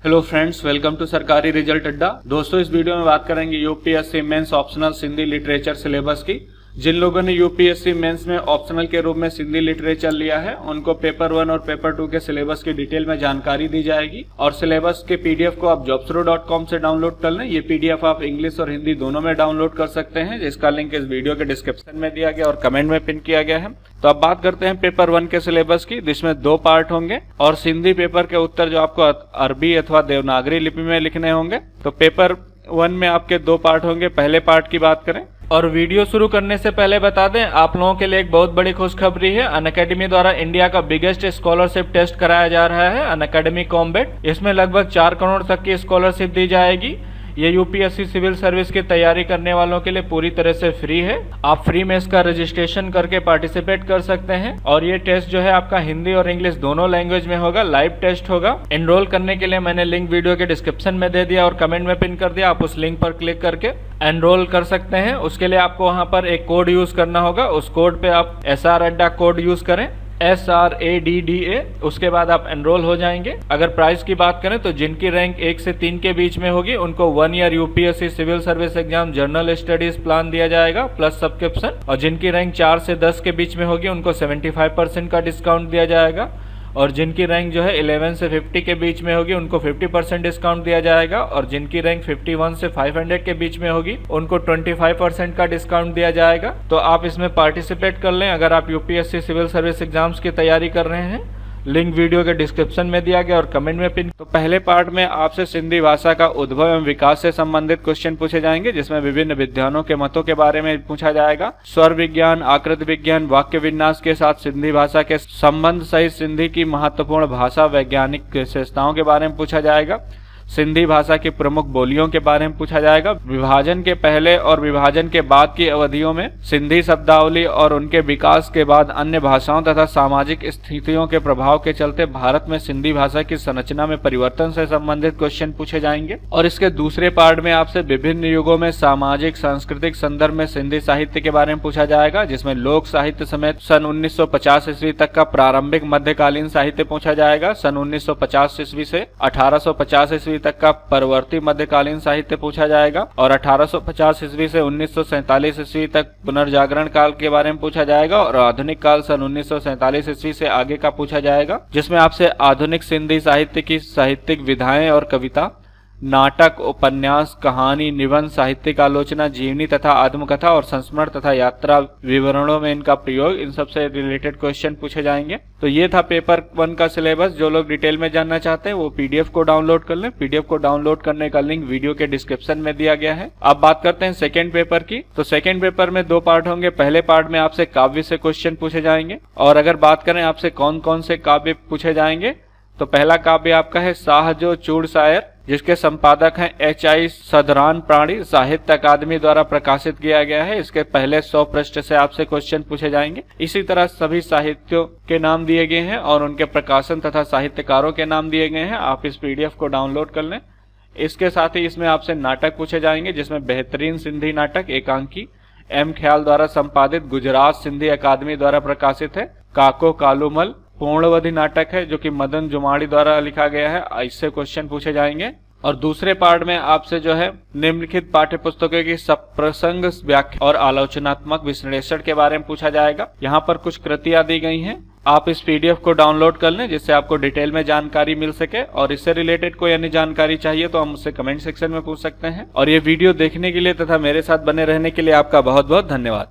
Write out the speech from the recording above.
Hello friends, welcome to Sarkari result Adda. दोस्तों, इस video में बात करेंगे UPSC mains optional Sindhi literature syllabus की। जिन लोगों ने यूपीएससी मेंस में ऑप्शनल के रूप में सिंधी लिटरेचर लिया है उनको पेपर 1 और पेपर 2 के सिलेबस की डिटेल में जानकारी दी जाएगी और सिलेबस के पीडीएफ को आप jobsro.com से डाउनलोड कर लें। ये पीडीएफ आप इंग्लिश और हिंदी दोनों में डाउनलोड कर सकते हैं, जिसका लिंक इस वीडियो के डिस्क्रिप्शन में दिया गया और कमेंट में पिन किया गया है। तो अब बात करते हैं पेपर 1 के सिलेबस की, जिसमें 2 पार्ट होंगे और सिंधी पेपर के उत्तर जो आपको अरबी अथवा देवनागरी लिपि में लिखने होंगे। तो पेपर 1 में आपके 2 पार्ट होंगे। पहले पार्ट की बात करें और वीडियो शुरू करने से पहले बता दें, आप लोगों के लिए एक बहुत बड़ी खुशखबरी है। अनअकैडमी द्वारा इंडिया का बिगेस्ट स्कॉलरशिप टेस्ट कराया जा रहा है, अनअकैडमी कॉम्बेट। इसमें लगभग 4 करोड़ तक की स्कॉलरशिप दी जाएगी। ये यूपीएससी सिविल सर्विस की तैयारी करने वालों के लिए पूरी तरह से फ्री है। आप फ्री में इसका रजिस्ट्रेशन करके पार्टिसिपेट कर सकते हैं और ये टेस्ट जो है आपका हिंदी और इंग्लिश दोनों लैंग्वेज में होगा, लाइव टेस्ट होगा। एनरोल करने के लिए मैंने लिंक वीडियो के डिस्क्रिप्शन में दे दिया और कमेंट में पिन कर दिया। आप उस लिंक पर क्लिक करके एनरोल कर सकते हैं। उसके लिए आपको वहां पर एक कोड यूज करना होगा। उस कोड पे आप SR अड्डा कोड यूज करें, SRADDA। उसके बाद आप एनरोल हो जाएंगे। अगर प्राइस की बात करें तो जिनकी रैंक 1 से 3 के बीच में होगी उनको 1 year UPSC civil service exam general studies plan दिया जाएगा प्लस सब्सक्रिप्शन। और जिनकी रैंक 4 से 10 के बीच में होगी उनको 75% का डिस्काउंट दिया जाएगा। और जिनकी रैंक जो है 11 से 50 के बीच में होगी उनको 50% डिस्काउंट दिया जाएगा। और जिनकी रैंक 51 से 500 के बीच में होगी उनको 25% का डिस्काउंट दिया जाएगा। तो आप इसमें पार्टिसिपेट कर लें अगर आप यूपीएससी सिविल सर्विस एग्जाम्स की तैयारी कर रहे हैं। लिंक वीडियो के डिस्क्रिप्शन में दिया गया और कमेंट में पिन। तो पहले पार्ट में आपसे सिंधी भाषा का उद्भव एवं विकास से संबंधित क्वेश्चन पूछे जाएंगे, जिसमें विभिन्न विद्वानों के मतों के बारे में पूछा जाएगा। स्वर विज्ञान, आकृति विज्ञान, वाक्य विन्यास के साथ सिंधी भाषा के संबंध सहित सिंधी की महत्वपूर्ण भाषा वैज्ञानिक विशेषताओं के बारे में पूछा जाएगा। सिंधी भाषा की प्रमुख बोलियों के बारे में पूछा जाएगा। विभाजन के पहले और विभाजन के बाद की अवधियों में सिंधी शब्दावली और उनके विकास के बाद अन्य भाषाओं तथा सामाजिक स्थितियों के प्रभाव के चलते भारत में सिंधी भाषा की संरचना में परिवर्तन से संबंधित क्वेश्चन पूछे जाएंगे। और इसके दूसरे पार्ट में आपसे विभिन्न युगों में सामाजिक सांस्कृतिक संदर्भ में सिंधी साहित्य के बारे में पूछा जाएगा, जिसमें लोक साहित्य समेत सन 1950 ईस्वी तक का प्रारंभिक मध्यकालीन साहित्य पूछा जाएगा। सन 1950 ईस्वी से 1850 ईस्वी तक का परवर्ती मध्यकालीन साहित्य पूछा जाएगा। और 1850 ईस्वी से 1947 ईस्वी तक पुनर्जागरण काल के बारे में पूछा जाएगा। और आधुनिक काल सन 1947 ईस्वी से आगे का पूछा जाएगा, जिसमें आपसे आधुनिक सिंधी साहित्य की साहित्यिक विधाएं और कविता, नाटक, उपन्यास, कहानी, निबंध, साहित्यिक आलोचना, जीवनी तथा आत्मकथा और संस्मरण तथा यात्रा विवरणों में इनका प्रयोग, इन सबसे रिलेटेड क्वेश्चन पूछे जाएंगे। तो ये था पेपर 1 का सिलेबस। जो लोग डिटेल में जानना चाहते हैं वो पीडीएफ को डाउनलोड कर लें। पीडीएफ को डाउनलोड करने का लिंक वीडियो के डिस्क्रिप्शन में दिया गया है। अब बात करते हैं सेकेंड पेपर की। तो सेकेंड पेपर में 2 पार्ट होंगे। पहले पार्ट में आपसे काव्य से क्वेश्चन पूछे जाएंगे। और अगर बात करें आपसे कौन कौन से काव्य पूछे जाएंगे, तो पहला काव्य आपका है शाहजो चूड़ शायर, जिसके संपादक हैं HI सदरान प्राणी, साहित्य अकादमी द्वारा प्रकाशित किया गया है। इसके पहले 100 पृष्ठ से आपसे क्वेश्चन पूछे जाएंगे। इसी तरह सभी साहित्यों के नाम दिए गए हैं और उनके प्रकाशन तथा साहित्यकारों के नाम दिए गए हैं। आप इस पीडीएफ को डाउनलोड कर लें। इसके साथ ही इसमें आपसे नाटक पूछे जाएंगे, जिसमें बेहतरीन सिंधी नाटक एकांकी M ख्याल द्वारा संपादित गुजरात सिंधी अकादमी द्वारा प्रकाशित है। काको कालूमल पूर्णवधि नाटक है जो कि मदन जुमाड़ी द्वारा लिखा गया है। इससे क्वेश्चन पूछे जाएंगे। और दूसरे पार्ट में आपसे जो है निम्नलिखित पाठ्य पुस्तकों की सप्रसंग व्याख्या और आलोचनात्मक विश्लेषण के बारे में पूछा जाएगा। यहाँ पर कुछ कृतियां दी गई हैं। आप इस पीडीएफ को डाउनलोड कर लें, जिससे आपको डिटेल में जानकारी मिल सके। और इससे रिलेटेड कोई अन्य जानकारी चाहिए तो हम मुझसे कमेंट सेक्शन में पूछ सकते हैं। और ये वीडियो देखने के लिए तथा मेरे साथ बने रहने के लिए आपका बहुत बहुत धन्यवाद।